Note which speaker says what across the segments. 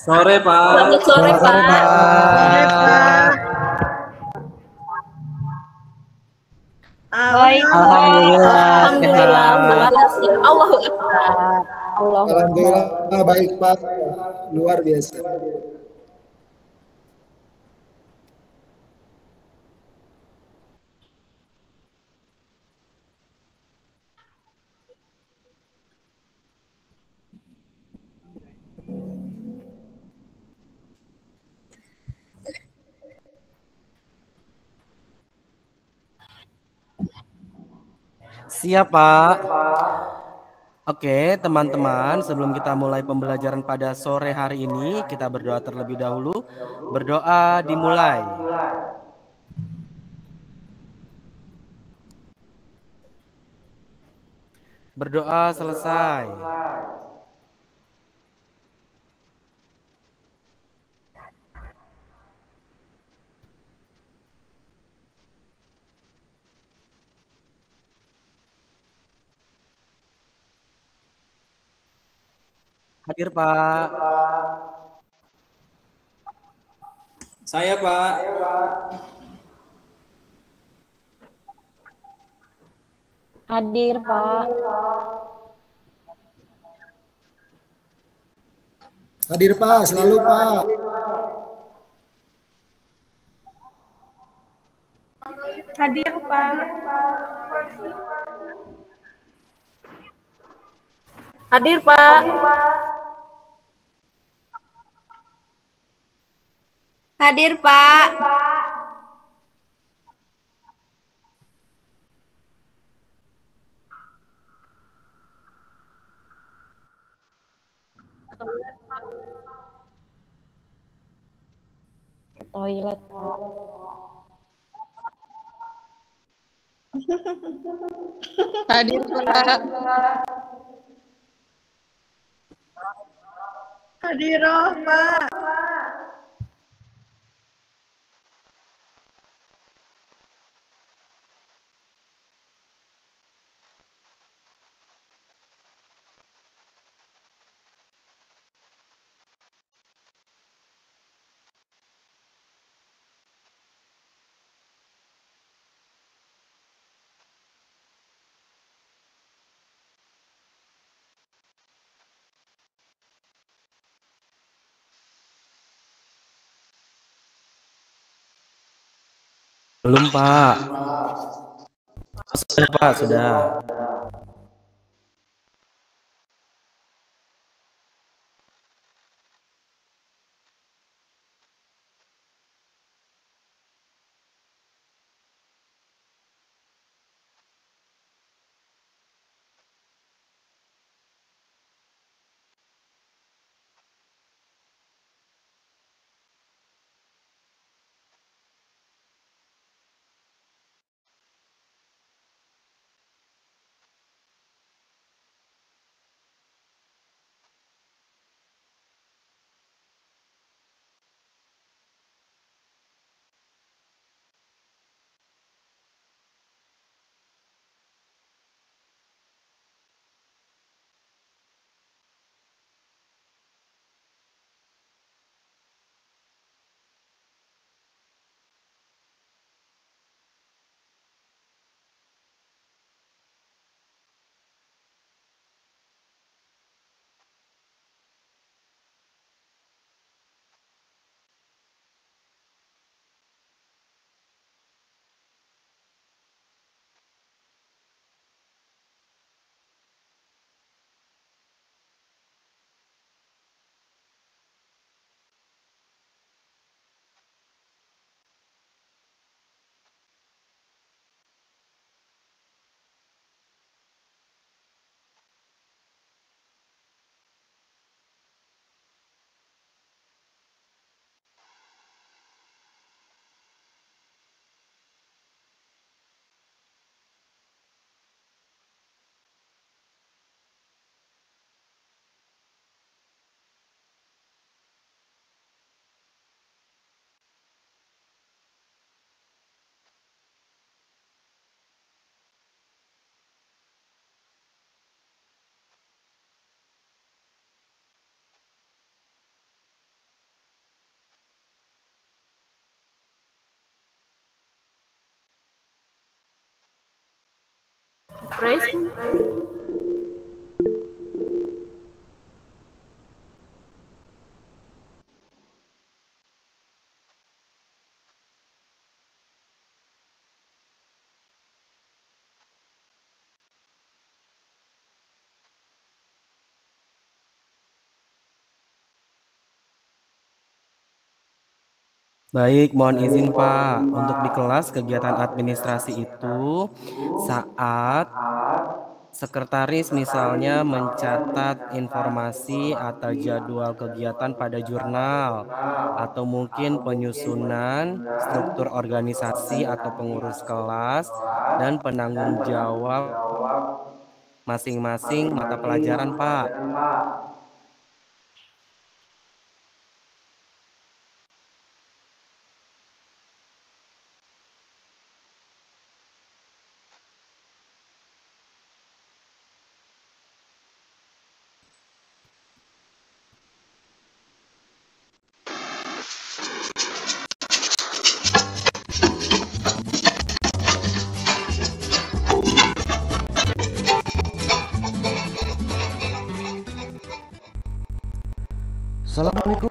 Speaker 1: Sore,
Speaker 2: Selamat
Speaker 1: Pak.
Speaker 2: sore,
Speaker 3: Sore,
Speaker 2: Pak.
Speaker 4: Sore,
Speaker 3: Pak.
Speaker 4: Pak.
Speaker 2: Baik, Pak.
Speaker 3: Alhamdulillah
Speaker 2: Alhamdulillah. Luar
Speaker 3: sehat.
Speaker 2: biasa. Allahu Akbar. Allahu Akbar.
Speaker 4: Alhamdulillah baik Pak. Luar biasa.
Speaker 3: Siap, Pak. Oke, teman-teman, sebelum kita mulai pembelajaran pada sore hari ini, kita berdoa terlebih dahulu. Berdoa dimulai. Berdoa selesai. Hadir, Pak.
Speaker 1: Saya, Pak.
Speaker 2: Hadir, Pak.
Speaker 4: Hadir Pak, selalu Pak.
Speaker 5: Hadir, Pak.
Speaker 2: Hadir, Pak.
Speaker 5: Hadir, Pak.
Speaker 2: Toilet, Pak.
Speaker 5: Hadir, Pak. Hadir, Pak.
Speaker 3: Belum, Pak. Sudah, Pak, sudah.
Speaker 2: Praise.
Speaker 3: Baik, mohon izin Pak. Untuk di kelas kegiatan administrasi itu saat sekretaris misalnya mencatat informasi atau jadwal kegiatan pada jurnal, atau mungkin penyusunan struktur organisasi atau pengurus kelas dan penanggung jawab masing-masing mata pelajaran, Pak.
Speaker 6: Assalamualaikum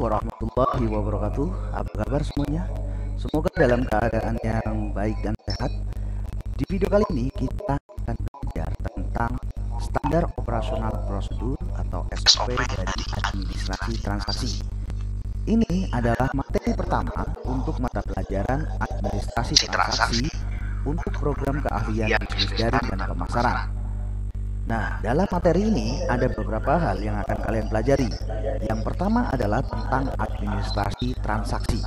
Speaker 6: warahmatullahi wabarakatuh. Apa kabar semuanya? Semoga dalam keadaan yang baik dan sehat. Di video kali ini kita akan belajar tentang standar operasional prosedur atau SOP dari administrasi transaksi. Ini adalah materi pertama untuk mata pelajaran administrasi transaksi untuk program keahlian bisnis daring dan pemasaran. Nah, dalam materi ini ada beberapa hal yang akan kalian pelajari. Yang pertama adalah tentang administrasi transaksi.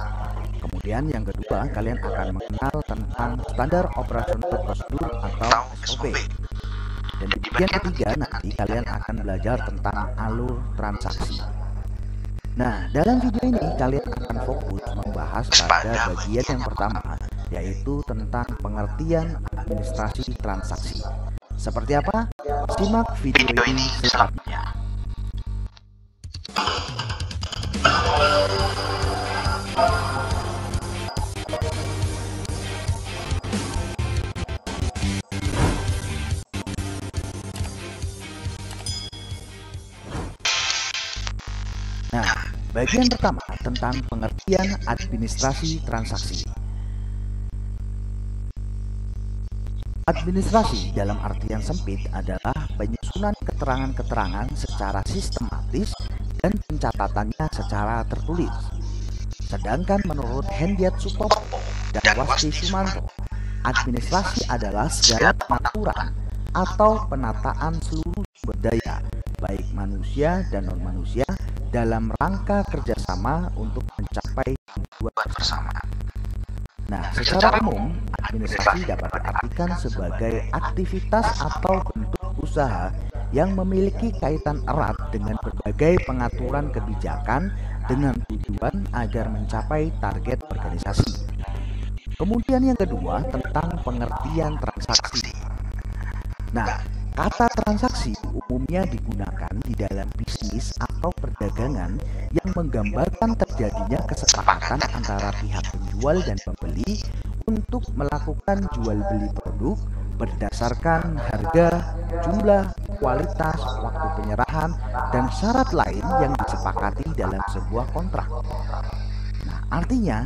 Speaker 6: Kemudian yang kedua, kalian akan mengenal tentang standar operasional prosedur atau SOP. Dan di bagian ketiga nanti kalian akan belajar tentang alur transaksi. Nah, dalam video ini kalian akan fokus membahas pada bagian yang pertama, yaitu tentang pengertian administrasi transaksi. Seperti apa? Simak video ini selengkapnya. Nah, bagian pertama tentang pengertian administrasi transaksi. Administrasi dalam artian sempit adalah penyusunan keterangan-keterangan secara sistematis dan pencatatannya secara tertulis. Sedangkan menurut Hendiat Sutopo dan Wasti Sumanto, administrasi adalah segala pengaturan atau penataan seluruh sumber daya, baik manusia dan non-manusia, dalam rangka kerjasama untuk mencapai tujuan bersama. Nah, secara umum, administrasi dapat diartikan sebagai aktivitas atau bentuk usaha yang memiliki kaitan erat dengan berbagai pengaturan kebijakan dengan tujuan agar mencapai target organisasi. Kemudian yang kedua tentang pengertian transaksi. Nah, kata transaksi umumnya digunakan di dalam bisnis atau perdagangan yang menggambarkan terjadinya kesepakatan antara pihak penjual dan pembeli untuk melakukan jual beli produk berdasarkan harga, jumlah, kualitas, waktu penyerahan, dan syarat lain yang disepakati dalam sebuah kontrak. Nah, artinya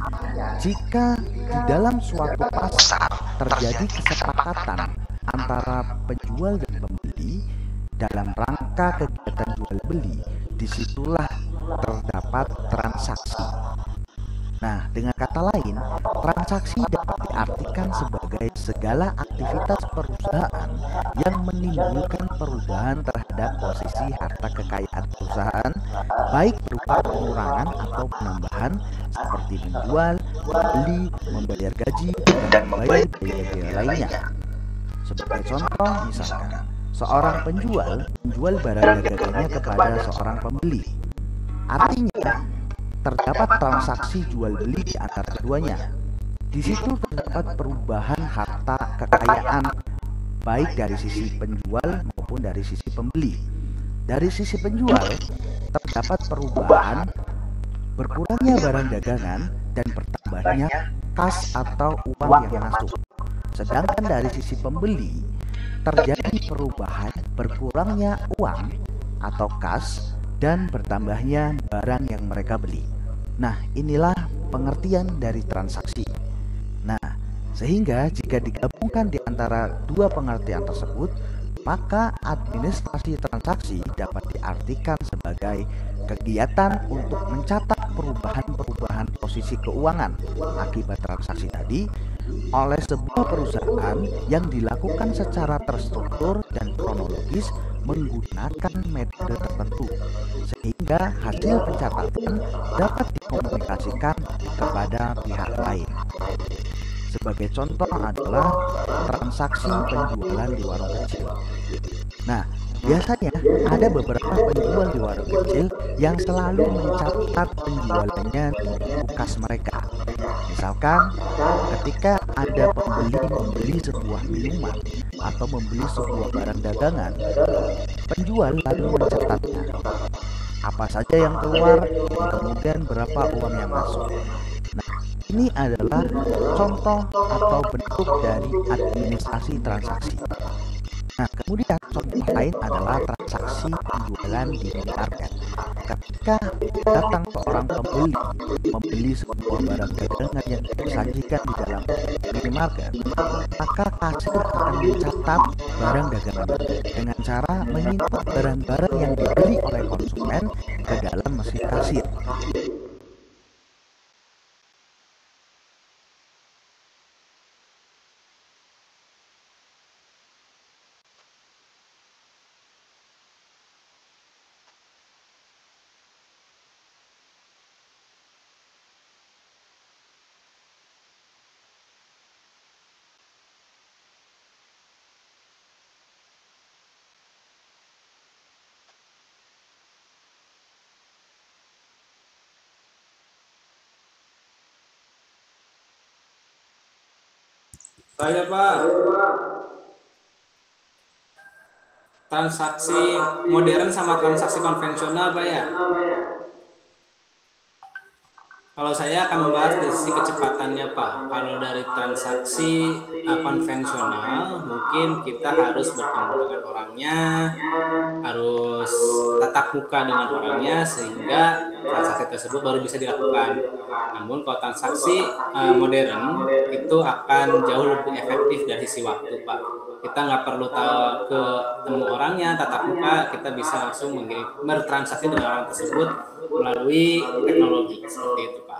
Speaker 6: jika di dalam suatu pasar terjadi kesepakatan antara penjual dan pembeli dalam rangka kegiatan jual beli, disitulah terdapat transaksi. Nah, dengan kata lain, transaksi dapat diartikan sebagai segala aktivitas perusahaan yang menimbulkan perubahan terhadap posisi harta kekayaan perusahaan, baik berupa pengurangan atau penambahan seperti menjual, membeli, membayar gaji, dan membayar biaya-biaya lainnya. Sebagai contoh, misalkan seorang penjual menjual barang dagangannya kepada seorang pembeli. Artinya, terdapat transaksi jual beli di antara keduanya. Di situ terdapat perubahan harta kekayaan baik dari sisi penjual maupun dari sisi pembeli. Dari sisi penjual terdapat perubahan berkurangnya barang dagangan dan bertambahnya kas atau uang yang masuk. Sedangkan dari sisi pembeli, terjadi perubahan berkurangnya uang atau kas dan bertambahnya barang yang mereka beli. Nah, inilah pengertian dari transaksi. Nah, sehingga jika digabungkan di antara dua pengertian tersebut, maka administrasi transaksi dapat diartikan sebagai kegiatan untuk mencatat perubahan-perubahan posisi keuangan akibat transaksi tadi oleh sebuah perusahaan yang dilakukan secara terstruktur dan kronologis menggunakan metode tertentu, sehingga hasil pencatatan dapat dikomunikasikan kepada pihak lain. Sebagai contoh adalah transaksi penjualan di warung kecil. Nah, biasanya ada beberapa penjual di warung kecil yang selalu mencatat penjualannya di buku kas mereka. Misalkan ketika ada pembeli membeli sebuah minuman atau membeli sebuah barang dagangan, penjual lalu mencatatnya. Apa saja yang keluar dan kemudian berapa uang yang masuk. Nah, ini adalah contoh atau bentuk dari administrasi transaksi. Nah, kemudian contoh lain adalah transaksi penjualan di minimarket. Ketika datang seorang pembeli membeli sebuah barang dagangan yang disajikan di dalam minimarket, maka kasir akan mencatat barang dagangan dengan cara menyimpan barang-barang yang dibeli oleh konsumen ke dalam mesin kasir.
Speaker 1: Saya Pak. Transaksi modern sama transaksi konvensional Pak ya. Kalau saya akan membahas dari sisi kecepatannya Pak. Kalau dari transaksi konvensional, mungkin kita harus bertemu dengan orangnya, harus tatap muka dengan orangnya sehingga transaksi tersebut baru bisa dilakukan. Namun kalau transaksi modern itu akan jauh lebih efektif dari sisi waktu Pak. Kita nggak perlu ketemu orangnya, tatap muka, kita bisa langsung bertransaksi dengan orang tersebut melalui teknologi seperti itu Pak.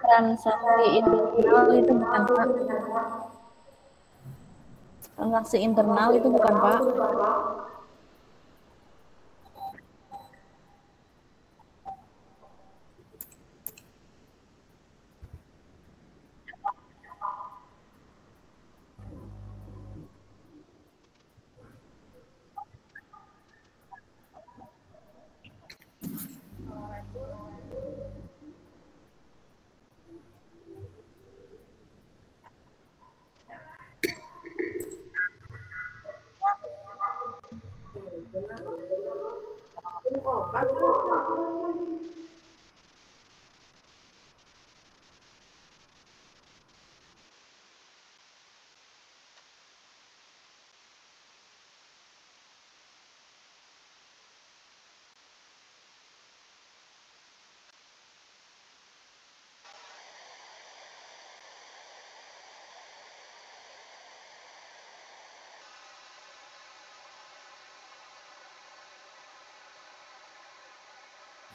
Speaker 2: Transaksi internal itu bukan Pak. Transaksi internal itu bukan Pak.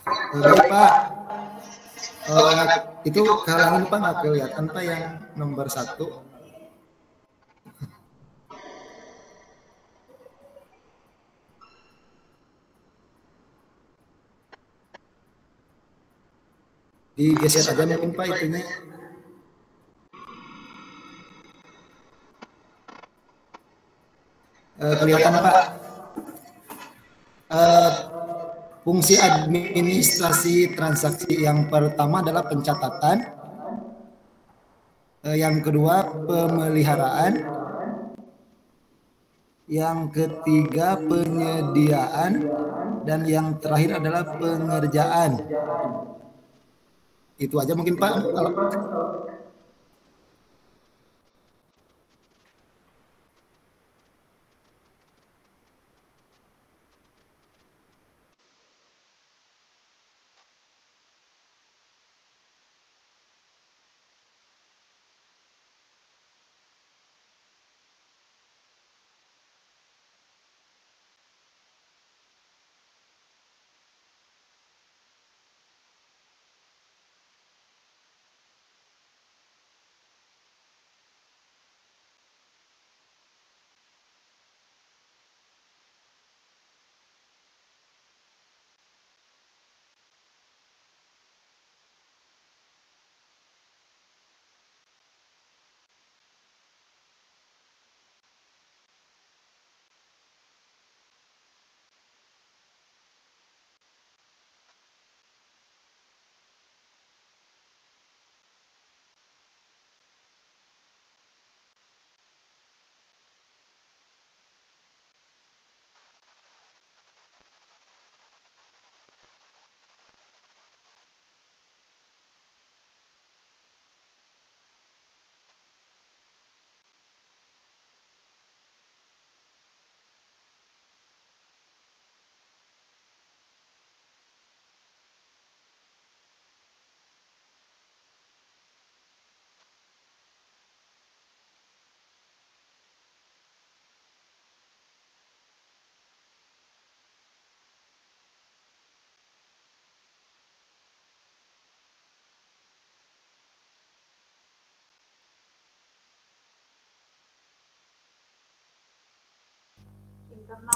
Speaker 4: Baik Pak. Itu kehalangin Pak, nggak kelihatan Pak yang nomor 1. Digeser aja mungkin Pak itunya. Kelihatan Pak. Fungsi administrasi transaksi yang pertama adalah pencatatan, yang kedua pemeliharaan, yang ketiga penyediaan, dan yang terakhir adalah pengerjaan. Itu aja mungkin Pak.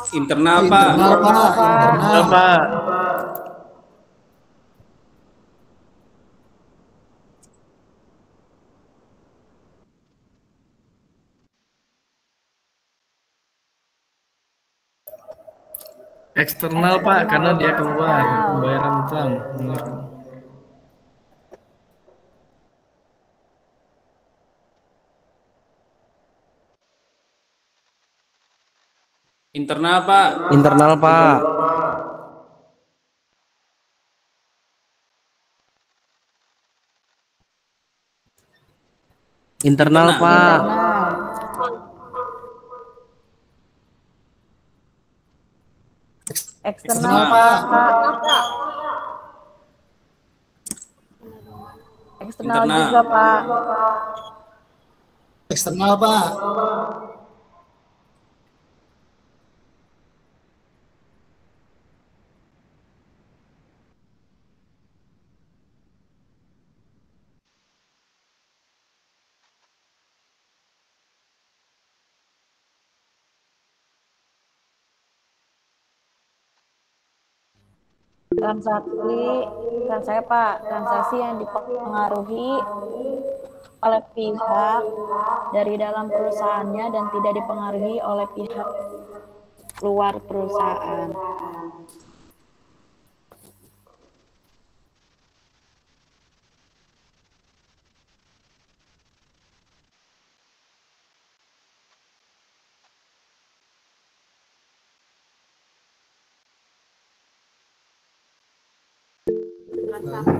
Speaker 1: Internal Pak.
Speaker 4: Internal Pak. Internal
Speaker 3: Pak. Eksternal Pak, karena dia keluar pembayaran utang.
Speaker 1: Internal Pak.
Speaker 3: Internal Pak. Internal Pak.
Speaker 2: Eksternal
Speaker 4: Pak.
Speaker 2: Eksternal
Speaker 1: Internal.
Speaker 2: juga Pak.
Speaker 4: Eksternal Pak.
Speaker 2: Transaksi yang dipengaruhi oleh pihak dari dalam perusahaannya dan tidak dipengaruhi oleh pihak luar perusahaan.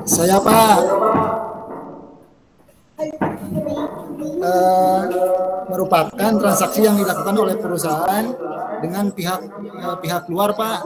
Speaker 4: Saya Pak. Merupakan transaksi yang dilakukan oleh perusahaan dengan pihak luar Pak.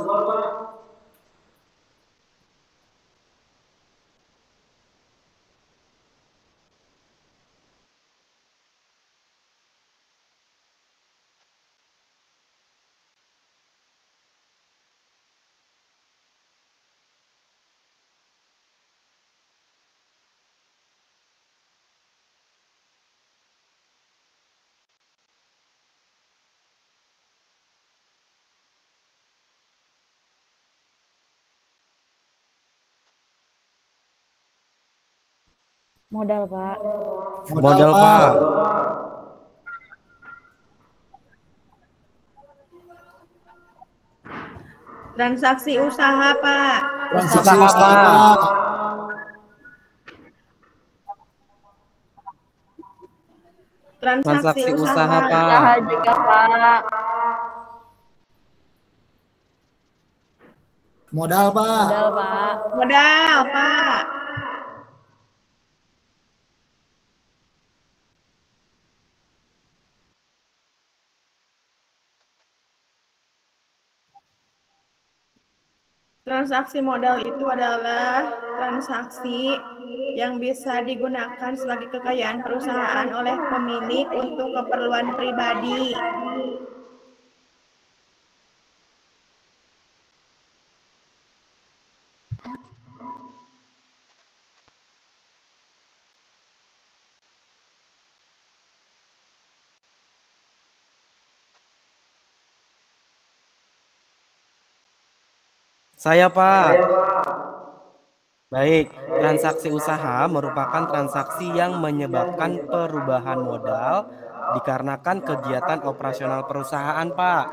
Speaker 2: Modal, Pak.
Speaker 3: Modal, Pak.
Speaker 5: Transaksi usaha, Pak.
Speaker 4: Transaksi
Speaker 3: Usaha,
Speaker 4: usaha,
Speaker 3: Pak.
Speaker 4: Pak.
Speaker 5: Transaksi
Speaker 3: Transaksi usaha,
Speaker 5: usaha.
Speaker 3: Pak.
Speaker 2: Usaha juga, Pak.
Speaker 4: Modal, Pak.
Speaker 2: Modal, Pak.
Speaker 5: Modal, Pak. Transaksi modal itu adalah transaksi yang bisa digunakan sebagai kekayaan perusahaan oleh pemilik untuk keperluan pribadi.
Speaker 3: Saya, Pak. Baik, transaksi usaha merupakan transaksi yang menyebabkan perubahan modal dikarenakan kegiatan operasional perusahaan, Pak.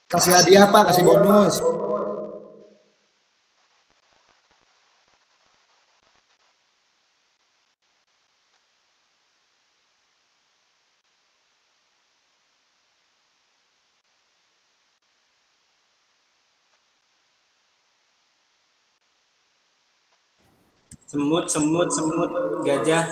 Speaker 4: Kasih hadiah, Pak. Kasih bonus.
Speaker 1: Semut, semut, semut, gajah.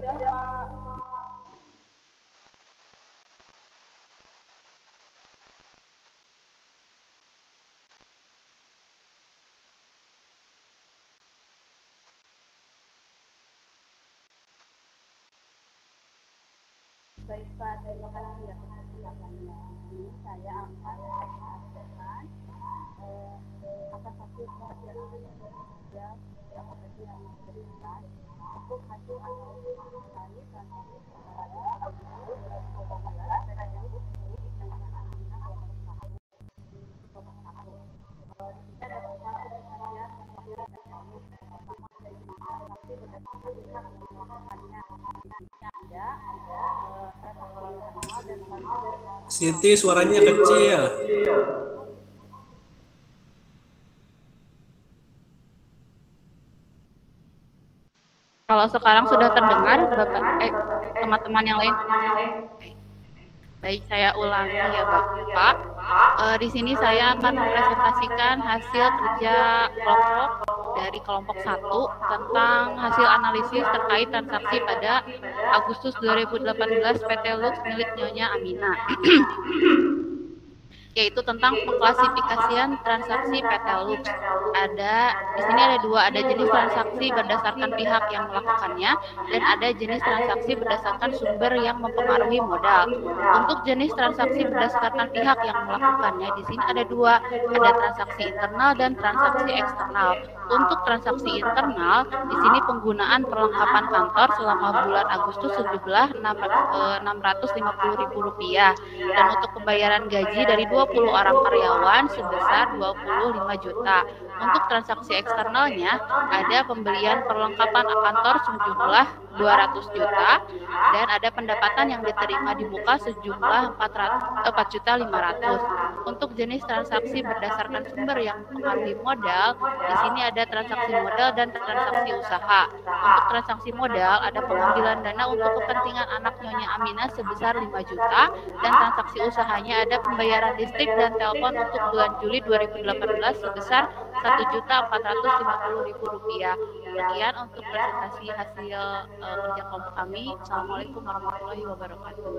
Speaker 7: Baik Pak, terima kasih ya penjelasannya. Ini saya akan menjelaskan apa satu pelajaran yang tadi yang diberikan untuk hasil analisis kali transaksi pada Agustus 2018 dan yang milik namanya Amina kelompok 1. Di sini ada beberapa penelitian yang pertama dari transaksi berdasarkan pihak yang melakukannya. Di sini ada
Speaker 1: Siti, suaranya kecil.
Speaker 7: Kalau sekarang sudah terdengar, teman-teman yang lain. Baik, saya ulangi ya Bapak. Di sini saya akan mempresentasikan hasil kerja kelompok dari kelompok 1 tentang hasil analisis terkait transaksi pada Agustus 2018 PT Lux milik Nyonya Amina. Yaitu tentang pengklasifikasian transaksi PT Lux. Di sini ada dua, ada jenis transaksi berdasarkan pihak yang melakukannya dan ada jenis transaksi berdasarkan sumber yang mempengaruhi modal. Untuk jenis transaksi berdasarkan pihak yang melakukannya, di sini ada dua, ada transaksi internal dan transaksi eksternal. Untuk transaksi internal, di sini penggunaan perlengkapan kantor selama bulan Agustus sejumlah Rp650.000 dan untuk pembayaran gaji dari 20 orang karyawan sebesar 25 juta. Untuk transaksi eksternalnya ada pembelian perlengkapan kantor sejumlah 200 juta dan ada pendapatan yang diterima di muka sejumlah 4.500.000. Untuk jenis transaksi berdasarkan sumber yang mempengaruhi modal, di sini ada transaksi modal dan transaksi usaha. Untuk transaksi modal ada pengambilan dana untuk kepentingan anak Nyonya Amina sebesar 5 juta dan transaksi usahanya ada pembayaran listrik dan telepon untuk bulan Juli 2018 sebesar Rp1.450.000. Sekian untuk presentasi hasil kerja kelompok kami. Assalamualaikum warahmatullahi wabarakatuh.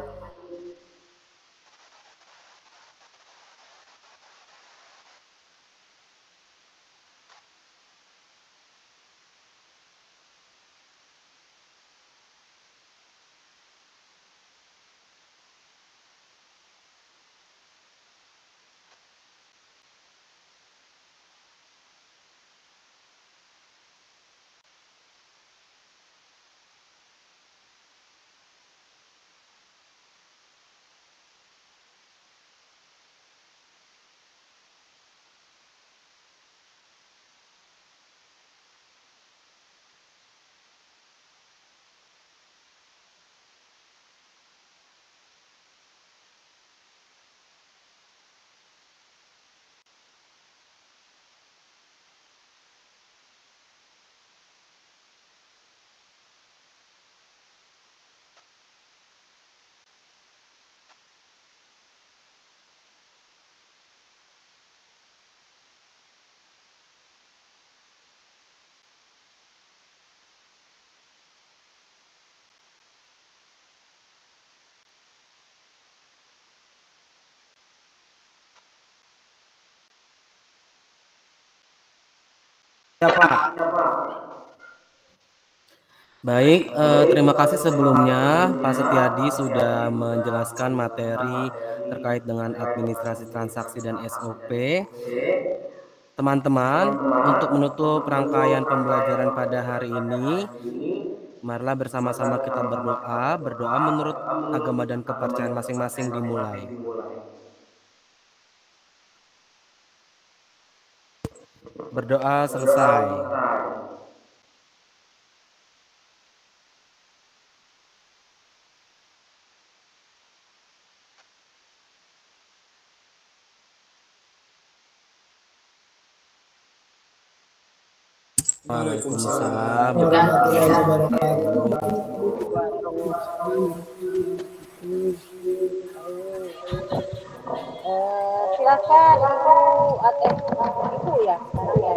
Speaker 3: Ya, Pak. Baik, terima kasih sebelumnya Pak Setiadi sudah menjelaskan materi terkait dengan administrasi transaksi dan SOP. Teman-teman, untuk menutup rangkaian pembelajaran pada hari ini, marilah bersama-sama kita berdoa. Berdoa menurut agama dan kepercayaan masing-masing dimulai. Berdoa selesai. Waalaikumsalam warahmatullahi
Speaker 2: Silakan Ibu Ibu ya sekarang ya.